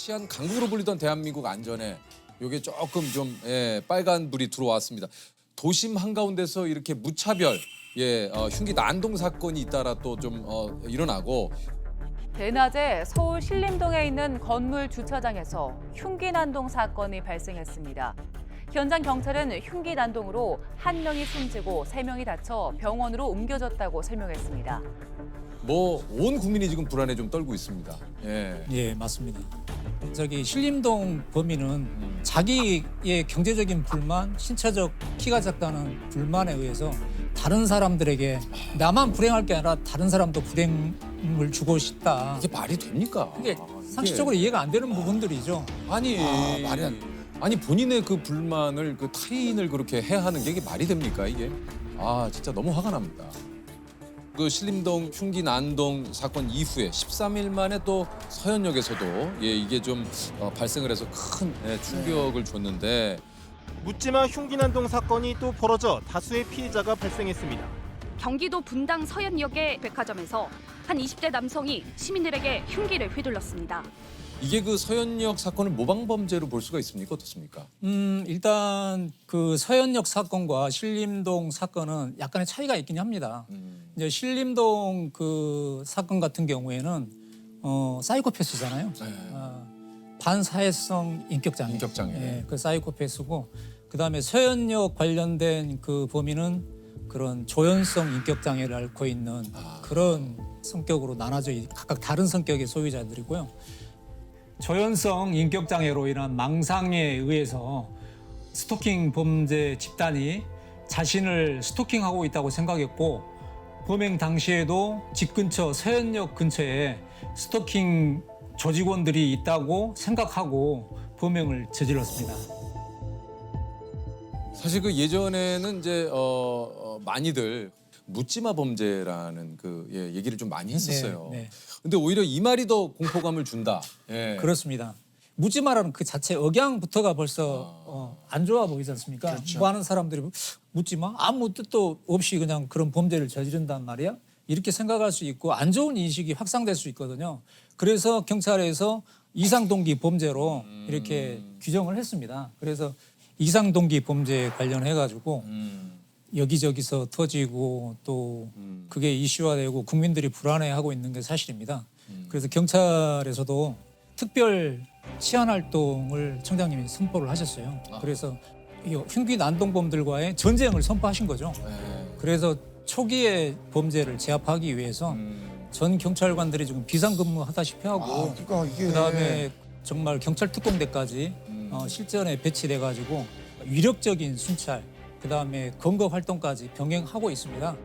치안 강국으로 불리던 대한민국 안전에 요게 조금 좀 빨간 불이 들어왔습니다. 도심 한가운데서 이렇게 무차별 흉기 난동 사건이 잇따라 또 좀 일어나고 대낮에 서울 신림동에 있는 건물 주차장에서 흉기 난동 사건이 발생했습니다. 현장 경찰은 흉기 난동으로 한 명이 숨지고 세 명이 다쳐 병원으로 옮겨졌다고 설명했습니다. 뭐 온 국민이 지금 불안에 좀 떨고 있습니다. 예. 예, 맞습니다. 저기 신림동 범인은 자기의 경제적인 불만, 신체적 키가 작다는 불만에 의해서 다른 사람들에게 나만 불행할 게 아니라 다른 사람도 불행을 주고 싶다. 이게 말이 됩니까? 그게 상식적으로 이해가 안 되는 부분들이죠. 아니 말이 안 아니 본인의 그 불만을 그 타인을 그렇게 해야 하는 게 이게 말이 됩니까 이게? 아 진짜 너무 화가 납니다. 그 신림동 흉기 난동 사건 이후에 13일 만에 또 서현역에서도 이게 좀 발생을 해서 큰 충격을 줬는데 묻지마 흉기난동 사건이 또 벌어져 다수의 피해자가 발생했습니다. 경기도 분당 서현역의 백화점에서 한 20대 남성이 시민들에게 흉기를 휘둘렀습니다. 이게 그 서현역 사건을 모방범죄로 볼 수가 있습니까? 어떻습니까? 일단 그 서현역 사건과 신림동 사건은 약간의 차이가 있긴 합니다. 이제 신림동 그 사건 같은 경우에는 사이코패스잖아요. 반사회성 인격장애. 인격장애. 예, 그 사이코패스고 그다음에 서현역 관련된 그 범인은 그런 조현성 인격장애를 앓고 있는 그런 성격으로 나눠져 각각 다른 성격의 소유자들이고요. 조현성 인격장애로 인한 망상에 의해서 스토킹 범죄 집단이 자신을 스토킹하고 있다고 생각했고 범행 당시에도 집 근처 서현역 근처에 스토킹 조직원들이 있다고 생각하고 범행을 저질렀습니다. 사실 그 예전에는 이제 많이들 묻지마 범죄라는 그 얘기를 좀 많이 했었어요. 네. 근데 오히려 이 말이 더 공포감을 준다. 예. 그렇습니다. 묻지마라는 그 자체 억양부터가 벌써 안 좋아 보이지 않습니까? 그렇죠. 뭐 하는 사람들이 묻지마? 아무 뜻도 없이 그냥 그런 범죄를 저지른단 말이야? 이렇게 생각할 수 있고 안 좋은 인식이 확산될 수 있거든요. 그래서 경찰에서 이상동기 범죄로 이렇게 규정을 했습니다. 그래서 이상동기 범죄에 관련해가지고 여기저기서 터지고 또 그게 이슈화되고 국민들이 불안해하고 있는 게 사실입니다. 그래서 경찰에서도 특별 치안활동을 청장님이 선포를 하셨어요. 그래서 이 흉기 난동범들과의 전쟁을 선포하신 거죠. 그래서 초기의 범죄를 제압하기 위해서 전 경찰관들이 지금 비상근무하다시피 하고 그러니까 이게 그다음에 정말 경찰 특공대까지 실전에 배치돼가지고 위력적인 순찰 그다음에 검거 활동까지 병행하고 있습니다.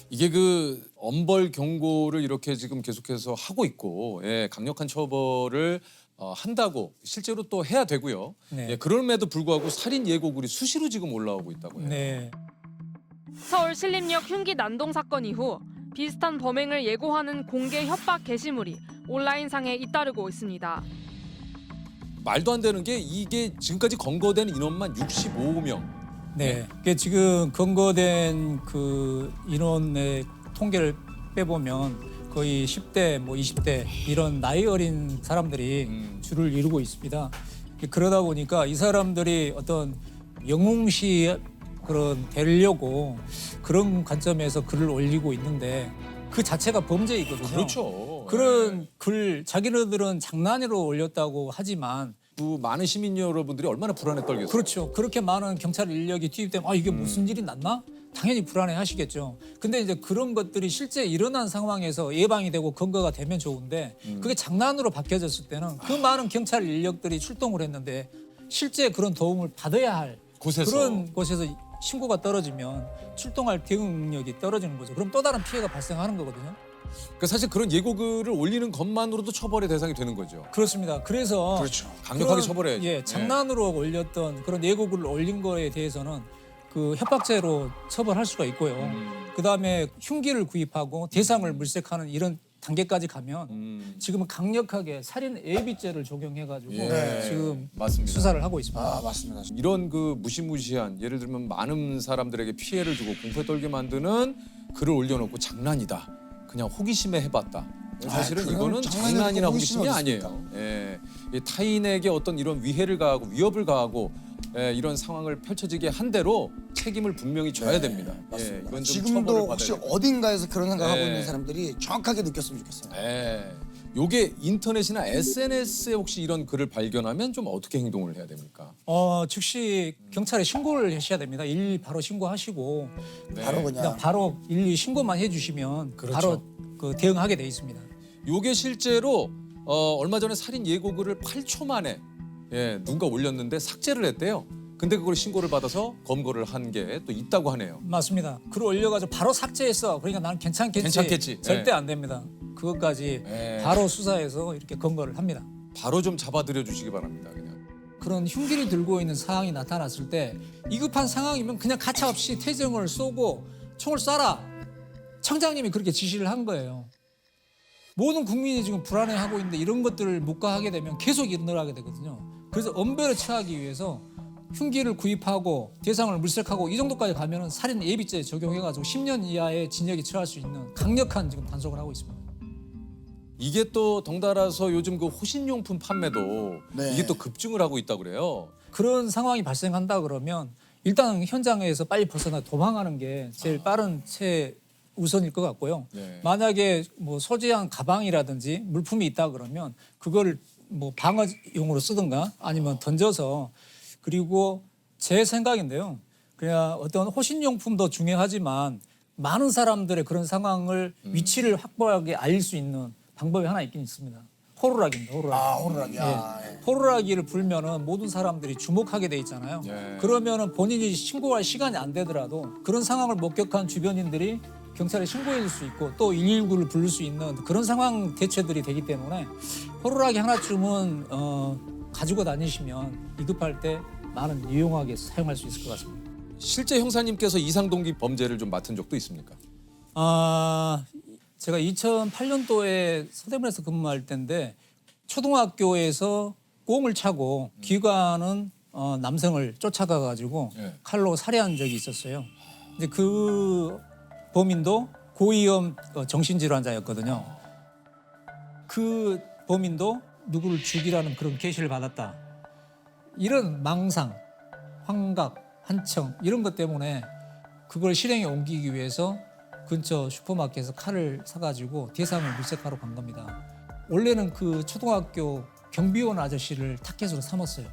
이게 그 엄벌 경고를 이렇게 지금 계속해서 하고 있고 강력한 처벌을 한다고 실제로 또 해야 되고요. 네. 그럼에도 불구하고 살인 예고글이 수시로 지금 올라오고 있다고 해요. 네. 서울 신림역 흉기 난동 사건 이후 비슷한 범행을 예고하는 공개 협박 게시물이 온라인상에 잇따르고 있습니다. 말도 안 되는 게 이게 지금까지 검거된 인원만 65명. 네. 그게 지금 검거된 그 인원의 통계를 빼보면 거의 10대, 뭐 20대 이런 나이 어린 사람들이 주를 이루고 있습니다. 그러다 보니까 이 사람들이 어떤 영웅시 그런 되려고 그런 관점에서 글을 올리고 있는데 그 자체가 범죄이거든요. 그렇죠. 그런 글 자기네들은 장난으로 올렸다고 하지만 그 많은 시민 여러분들이 얼마나 불안에 떨겠어요. 그렇죠. 그렇게 많은 경찰 인력이 투입되면 이게 무슨 일이 났나? 당연히 불안해 하시겠죠. 근데 이제 그런 것들이 실제 일어난 상황에서 예방이 되고 검거가 되면 좋은데 그게 장난으로 바뀌어졌을 때는 그 많은 경찰 인력들이 출동을 했는데 실제 그런 도움을 받아야 할 곳에서. 그런 곳에서 신고가 떨어지면 출동할 대응력이 떨어지는 거죠. 그럼 또 다른 피해가 발생하는 거거든요. 그러니까 사실 그런 예고글을 올리는 것만으로도 처벌의 대상이 되는 거죠. 그렇습니다. 그래서 그렇죠. 강력하게 그런, 처벌해야죠. 예, 장난으로 올렸던 그런 예고글을 올린 거에 대해서는 그 협박죄로 처벌할 수가 있고요. 그다음에 흉기를 구입하고 대상을 물색하는 이런 단계까지 가면 지금은 강력하게 살인 예비죄를 적용해가지고 지금 맞습니다. 수사를 하고 있습니다. 아 맞습니다. 이런 그 무시무시한 예를 들면 많은 사람들에게 피해를 주고 공포에 떨게 만드는 글을 올려놓고 장난이다. 그냥 호기심에 해봤다. 사실은 그건 이거는 장난이고 장난이나 호기심이 호기심이 어디 아니에요. 있습니까? 예. 이 타인에게 어떤 이런 위해를 가하고 위협을 가하고 이런 상황을 펼쳐지게 한 대로 책임을 분명히 져야 됩니다. 맞습니다. 이건 좀 지금도 처벌을 혹시 받아야 됩니다. 어딘가에서 그런 생각하고 네. 있는 사람들이 정확하게 느꼈으면 좋겠어요. 요게 인터넷이나 SNS에 혹시 이런 글을 발견하면 좀 어떻게 행동을 해야 됩니까? 즉시 경찰에 신고를 하셔야 됩니다. 바로 신고하시고 바로 그냥 바로 신고만 해주시면 그렇죠. 바로 그 대응하게 돼 있습니다. 요게 실제로 얼마 전에 살인 예고글을 8초 만에 누군가 올렸는데 삭제를 했대요. 근데 그걸 신고를 받아서 검거를 한 게 또 있다고 하네요. 맞습니다. 글을 올려가지고 바로 삭제했어. 그러니까 나는 괜찮겠지. 절대 안 됩니다. 그것까지 바로 수사해서 이렇게 검거를 합니다. 바로 좀 잡아들여 주시기 바랍니다. 그냥. 그런 흉기를 들고 있는 상황이 나타났을 때 위급한 상황이면 그냥 가차없이 태정을 쏘고 총을 쏴라. 청장님이 그렇게 지시를 한 거예요. 모든 국민이 지금 불안해하고 있는데 이런 것들을 묵과하게 되면 계속 일어나게 되거든요. 그래서 엄벌에 처하기 위해서 흉기를 구입하고 대상을 물색하고 이 정도까지 가면은 살인 예비죄 적용해가지고 10년 이하의 징역에 처할 수 있는 강력한 지금 단속을 하고 있습니다. 이게 또 덩달아서 요즘 그 호신용품 판매도 네. 이게 또 급증을 하고 있다고 그래요. 그런 상황이 발생한다 그러면 일단 현장에서 빨리 벗어나 도망하는 게 제일 빠른 최우선일 것 같고요. 네. 만약에 뭐 소지한 가방이라든지 물품이 있다 그러면 그걸 뭐 방어용으로 쓰든가 아니면 던져서 그리고 제 생각인데요. 그냥 어떤 호신용품도 중요하지만 많은 사람들의 그런 상황을 위치를 확보하게 알릴 수 있는 방법이 하나 있긴 있습니다. 호루라기입니다. 호루라기. 호루라기야. 호루라기를 불면은 모든 사람들이 주목하게 돼 있잖아요. 그러면은 본인이 신고할 시간이 안 되더라도 그런 상황을 목격한 주변인들이 경찰에 신고해 줄 수 있고 또 119를 부를 수 있는 그런 상황 대처들이 되기 때문에 호루라기 하나쯤은 가지고 다니시면 위급할 때 많은 유용하게 사용할 수 있을 것 같습니다. 실제 형사님께서 이상동기 범죄를 좀 맡은 적도 있습니까? 제가 2008년도에 서대문에서 근무할 때인데 초등학교에서 꽁을 차고 귀가하는 남성을 쫓아가 가지고 칼로 살해한 적이 있었어요. 근데 그 범인도 고위험 정신질환자였거든요. 그 범인도 누구를 죽이라는 그런 계시를 받았다. 이런 망상, 환각, 한청 이런 것 때문에 그걸 실행에 옮기기 위해서 근처 슈퍼마켓에서 칼을 사가지고 대상을 물색하러 간 겁니다. 원래는 그 초등학교 경비원 아저씨를 타겟으로 삼았어요.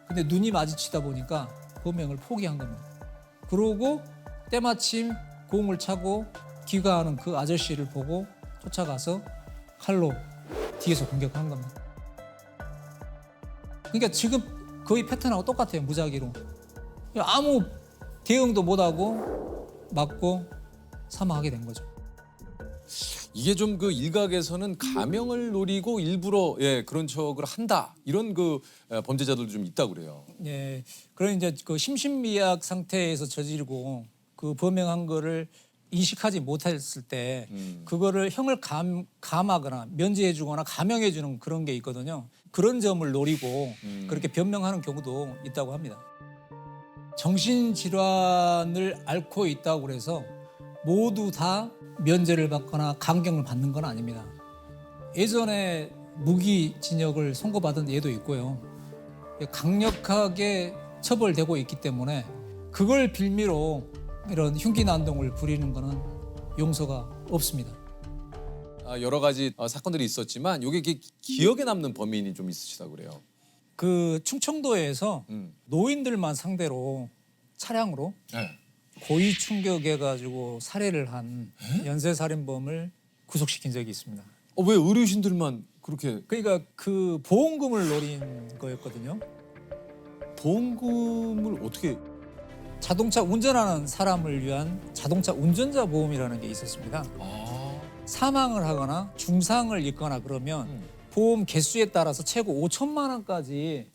근데 눈이 마주치다 보니까 범행을 포기한 겁니다. 그러고 때마침 공을 차고 귀가하는 그 아저씨를 보고 쫓아가서 칼로 뒤에서 공격한 겁니다. 그러니까 지금 거의 패턴하고 똑같아요. 무작위로. 아무 대응도 못하고 맞고 사망하게 된 거죠. 이게 좀 그 일각에서는 가명을 노리고 일부러 그런 척을 한다 이런 그 범죄자들도 좀 있다고 그래요. 예, 그런 이제 그 심신미약 상태에서 저지르고 그 범행한 거를 인식하지 못했을 때 그거를 형을 감하거나 면제해주거나 감형해주는 그런 게 있거든요. 그런 점을 노리고 그렇게 변명하는 경우도 있다고 합니다. 정신질환을 앓고 있다고 해서 모두 다 면제를 받거나 감경을 받는 건 아닙니다. 예전에 무기징역을 선고받은 예도 있고요. 강력하게 처벌되고 있기 때문에 그걸 빌미로 이런 흉기난동을 부리는 거는 용서가 없습니다. 여러 가지 사건들이 있었지만 이게 기억에 남는 범인이 좀 있으시다고 그래요. 그 충청도에서 노인들만 상대로 차량으로 고의 충격해가지고 살해를 한 연쇄살인범을 구속시킨 적이 있습니다. 왜 어르신들만 그렇게 그러니까 그 보험금을 노린 거였거든요. 보험금을 어떻게? 자동차 운전하는 사람을 위한 자동차 운전자 보험이라는 게 있었습니다. 사망을 하거나 중상을 입거나 그러면 보험 개수에 따라서 최고 5천만 원까지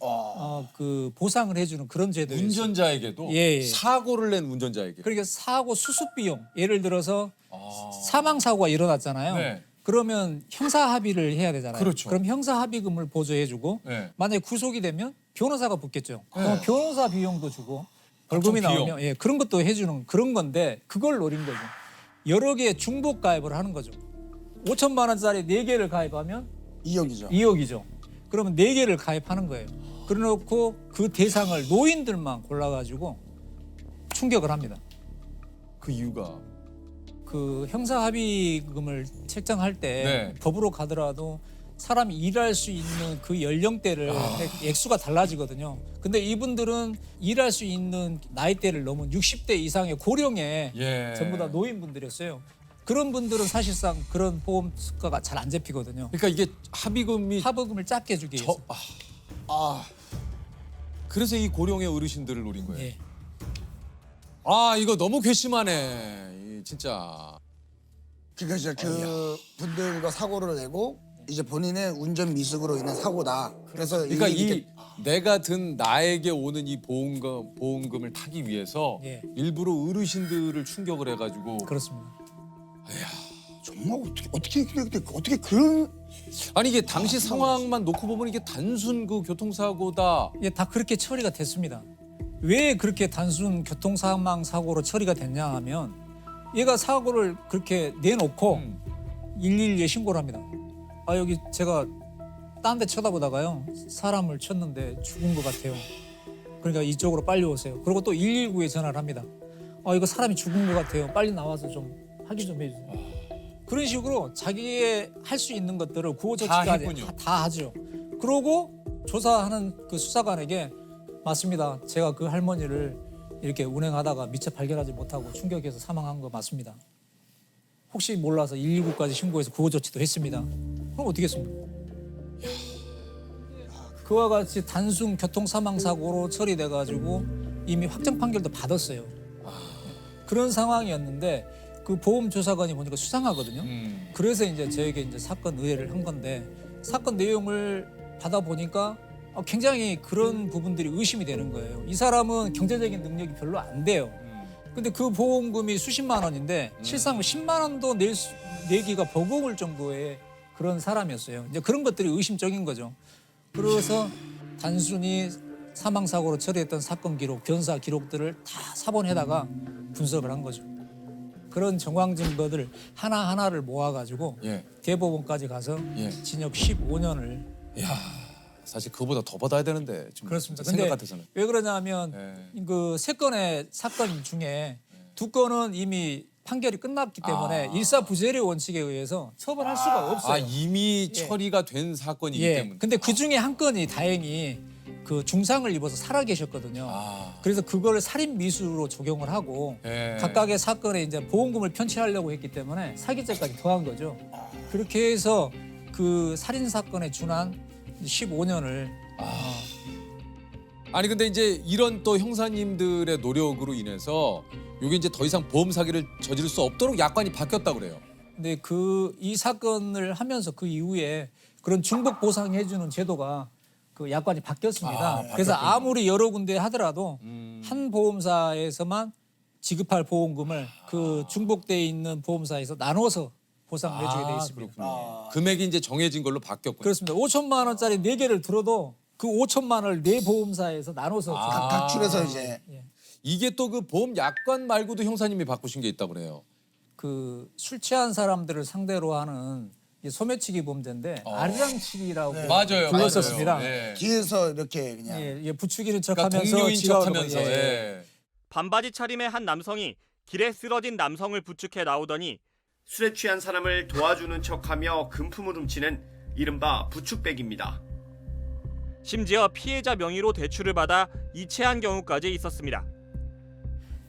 그 보상을 해주는 그런 제도였어요. 운전자에게도 예. 사고를 낸 운전자에게. 그러니까 사고 수습 비용, 예를 들어서 사망 사고가 일어났잖아요. 네. 그러면 형사 합의를 해야 되잖아요. 그렇죠. 그럼 형사 합의금을 보조해주고 네. 만약에 구속이 되면 변호사가 붙겠죠. 그럼 변호사 비용도 주고 벌금이 비용. 나오면 그런 것도 해주는 그런 건데 그걸 노린 거죠. 여러 개 중복 가입을 하는 거죠. 5천만 원짜리 4개를 가입하면 2억이죠. 2억이죠. 그러면 4개를 가입하는 거예요. 그래놓고 그 대상을 노인들만 골라가지고 충격을 합니다. 그 이유가 그 형사합의금을 책정할 때 네. 법으로 가더라도 사람이 일할 수 있는 그 연령대를 액수가 달라지거든요. 근데 이분들은 일할 수 있는 나이대를 넘은 60대 이상의 고령의 예. 전부 다 노인분들이었어요. 그런 분들은 사실상 그런 보험 수가가 잘 안 잡히거든요. 그러니까 이게 합의금이 합의금을 작게 주기 위해서. 그래서 이 고령의 어르신들을 노린 거예요. 예. 아 이거 너무 괘씸하네. 진짜. 그러니까 이제 그 분들과 사고를 내고 이제 본인의 운전 미숙으로 인한 사고다. 그래서 그러니까 이게 내가 든 나에게 오는 이 보험금을 타기 위해서 예. 일부러 어르신들을 충격을 해가지고 그렇습니다. 정말 어떻게 그런 아니 이게 당시 상황만 놓고 보면 이게 단순 그 교통사고다. 예, 다 그렇게 처리가 됐습니다. 왜 그렇게 단순 교통사망 사고로 처리가 됐냐 하면 얘가 사고를 그렇게 내놓고 112에 신고를 합니다. 아 여기 제가 딴 데 쳐다보다가요 사람을 쳤는데 죽은 것 같아요. 그러니까 이쪽으로 빨리 오세요. 그리고 또 119에 전화를 합니다. 아 이거 사람이 죽은 것 같아요. 빨리 나와서 좀 확인 좀 해주세요. 그런 식으로 자기의 할 수 있는 것들을 구호조치까지 했군요. 다 하죠. 그러고 조사하는 그 수사관에게 맞습니다. 제가 그 할머니를 이렇게 운행하다가 미처 발견하지 못하고 충격해서 사망한 거 맞습니다. 혹시 몰라서 119까지 신고해서 구호조치도 했습니다. 그럼 어떻게 했습니까? 그와 같이 단순 교통사망사고로 처리돼가지고 이미 확정 판결도 받았어요. 그런 상황이었는데 그 보험조사관이 보니까 수상하거든요. 그래서 이제 저에게 이제 사건 의뢰를 한 건데 사건 내용을 받아보니까 굉장히 그런 부분들이 의심이 되는 거예요. 이 사람은 경제적인 능력이 별로 안 돼요. 근데 그 보험금이 수십만 원인데 실상 10만 원도 내기가 버거울 정도의 그런 사람이었어요. 이제 그런 것들이 의심적인 거죠. 그래서 단순히 사망사고로 처리했던 사건 기록, 변사 기록들을 다 사본에다가 분석을 한 거죠. 그런 정황 증거들 하나하나를 모아가지고 예. 대법원까지 가서 예. 징역 15년을. 사실 그거보다 더 받아야 되는데 좀 그렇습니다. 생각 근데 같아서는. 왜 그러냐면 예. 그 3건의 사건 중에 2건은 이미 판결이 끝났기 때문에 일사부재의 원칙에 의해서 처벌할 수가 없어요. 아 이미 예. 처리가 된 사건이기 예. 때문에. 근데 그 중에 한 건이 다행히 그 중상을 입어서 살아 계셨거든요. 그래서 그걸 살인 미수로 적용을 하고 예. 각각의 사건에 이제 보험금을 편취하려고 했기 때문에 사기죄까지 더한 거죠. 그렇게 해서 그 살인 사건에 준한 15년을 아니 근데 이제 이런 또 형사님들의 노력으로 인해서 이게 이제 더 이상 보험 사기를 저지를 수 없도록 약관이 바뀌었다고 그래요. 근데 이 사건을 하면서 그 이후에 그런 중복 보상해주는 제도가 그 약관이 바뀌었습니다. 그래서 아무리 여러 군데 하더라도 한 보험사에서만 지급할 보험금을 그 중복돼 있는 보험사에서 나눠서 보상을 해주게 돼 있습니다. 금액이 이제 정해진 걸로 바뀌었군요. 그렇습니다. 5천만 원짜리 4개를 들어도 그 5천만 원을 4보험사에서 나눠서 각출해서 이제 이게 또 그 보험 약관 말고도 형사님이 바꾸신 게 있다고 그래요. 그 술 취한 사람들을 상대로 하는 이 소매치기 범죄인데 아리랑치기라고 불렀었습니다. 예. 뒤에서 이렇게 그냥 예, 부추기는 그러니까 척하면서 동료인 지랄하는 척하면서. 거, 예. 예. 반바지 차림의 한 남성이 길에 쓰러진 남성을 부축해 나오더니 술에 취한 사람을 도와주는 척하며 금품을 훔치는 이른바 부축백입니다. 심지어 피해자 명의로 대출을 받아 이체한 경우까지 있었습니다.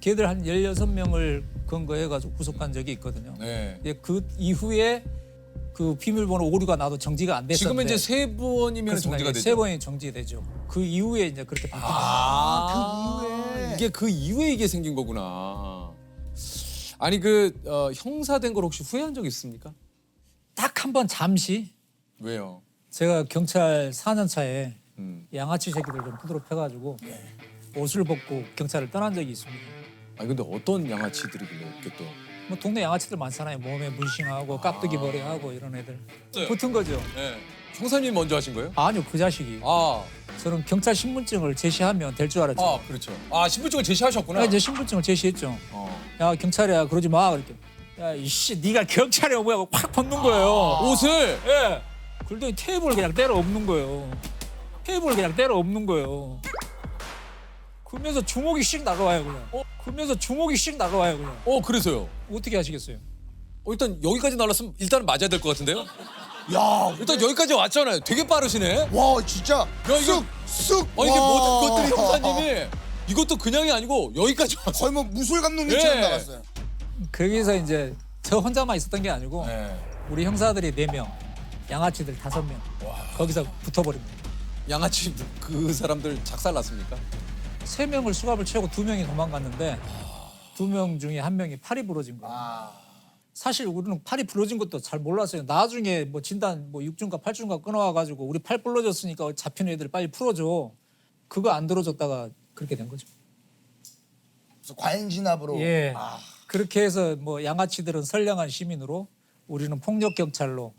걔들 한 16명을 근거해가지고 구속한 적이 있거든요. 네. 예, 그 이후에 그 비밀번호 오류가 나도 정지가 안 됐었는데 지금은 이제 3번이면 그렇습니다. 정지가 되죠. 3번이 정지되죠. 그 이후에 이제 그렇게 바뀌었습니다. 그 이후에 이게 그 이후에 이게 생긴 거구나. 아니 형사된 걸 혹시 후회한 적 있습니까? 딱 한 번 잠시 왜요? 제가 경찰 4년 차에 양아치 양아치 새끼들 좀 부드럽해가지고 옷을 벗고 경찰을 떠난 적이 있습니다. 아니 근데 어떤 양아치들이길래 이렇게 또? 뭐 동네 양아치들 많잖아요. 몸에 문신하고 깍두기 머리하고 이런 애들. 붙은 거죠. 네. 형사님 먼저 하신 거예요? 아니요, 그 자식이. 저는 경찰 신분증을 제시하면 될 줄 알았죠. 그렇죠. 신분증을 제시하셨구나. 이제 신분증을 제시했죠. 야 경찰이야 그러지 마 그렇게. 야 이씨 네가 경찰이야 뭐야 확 벗는 거예요. 옷을. 예. 그러더니 테이블 그냥 때려 엎는 거예요. 테이블 그냥 때려 엎는 거예요. 그러면서 주먹이 씩 나가와요 그냥. 그러면서 주먹이 씩 나가와요 그냥. 그래서요. 어떻게 하시겠어요? 일단 여기까지 날랐으면 일단은 맞아야 될 것 같은데요? 야, 일단 여기까지 왔잖아요. 되게 빠르시네. 와 진짜 이거- 쑥쑥. 이게 모든 것들이 형사님이 이것도 그냥이 아니고 여기까지 왔어요. 거의 뭐 무술 감독님처럼 네. 나갔어요. 거기서 이제 저 혼자만 있었던 게 아니고 네. 우리 형사들이 4명, 양아치들 5명 거기서 붙어버린 거예요. 양아치 그 사람들 작살났습니까? 3명을 수갑을 채우고 2명이 도망갔는데 2명 중에 1명이 팔이 부러진 거예요. 사실 우리는 팔이 부러진 것도 잘 몰랐어요. 나중에 뭐 진단 뭐 6주인가 8주인가 끊어와가지고 우리 팔 부러졌으니까 잡힌 애들 빨리 풀어줘. 그거 안 들어줬다가 그렇게 된 거죠. 그래서 과잉 진압으로. 예. 그렇게 해서 뭐 양아치들은 선량한 시민으로 우리는 폭력 경찰로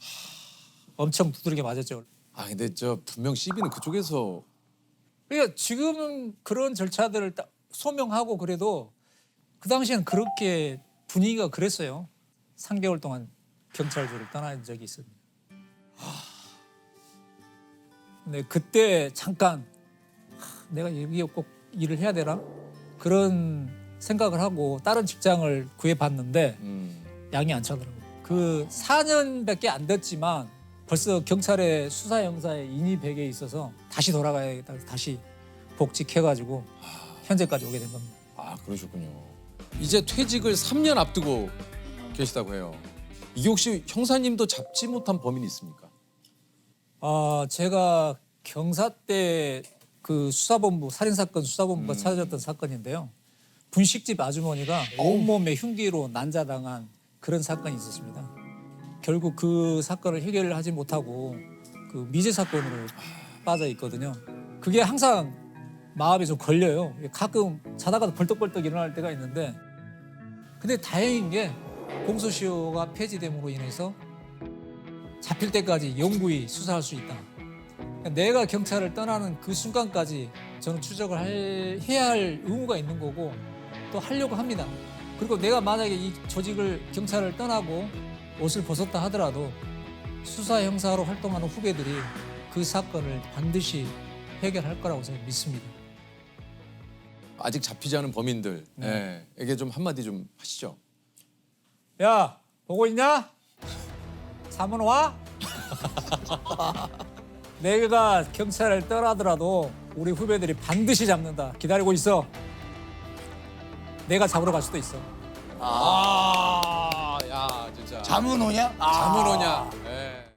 엄청 두드리게 맞았죠. 근데 저 분명 시비는 그쪽에서 그러니까 지금은 그런 절차들을 딱 소명하고 그래도 그 당시에는 그렇게 분위기가 그랬어요. 3개월 동안 경찰서를 떠난 적이 있습니다. 근데 그때 잠깐 내가 여기에 꼭 일을 해야 되나? 그런 생각을 하고 다른 직장을 구해봤는데 양이 안 차더라고요. 그 4년밖에 안 됐지만 벌써 경찰의 수사 형사에 인이 배게 있어서 다시 돌아가야겠다. 다시 복직해가지고 현재까지 오게 된 겁니다. 그러셨군요. 이제 퇴직을 3년 앞두고 계시다고 해요. 이게 혹시 형사님도 잡지 못한 범인이 있습니까? 제가 경사 때 그 수사본부 살인사건 수사본부가 찾아졌던 사건인데요. 분식집 아주머니가 온몸에 흉기로 난자당한 그런 사건이 있었습니다. 결국 그 사건을 해결을 하지 못하고 그 미제 사건으로 빠져 있거든요. 그게 항상 마음에 좀 걸려요. 가끔 자다가도 벌떡벌떡 일어날 때가 있는데 근데 다행인 게 공소시효가 폐지됨으로 인해서 잡힐 때까지 영구히 수사할 수 있다. 내가 경찰을 떠나는 그 순간까지 저는 추적을 해야 할 의무가 있는 거고 또 하려고 합니다. 그리고 내가 만약에 이 조직을 경찰을 떠나고 옷을 벗었다 하더라도 수사 형사로 활동하는 후배들이 그 사건을 반드시 해결할 거라고 저는 믿습니다. 아직 잡히지 않은 범인들에게 좀 한마디 좀 하시죠. 야, 보고 있냐? 사문 와? 내가 경찰을 떠나더라도 우리 후배들이 반드시 잡는다. 기다리고 있어. 내가 잡으러 갈 수도 있어. 야 진짜. 잠은 오냐? 잠은 오냐?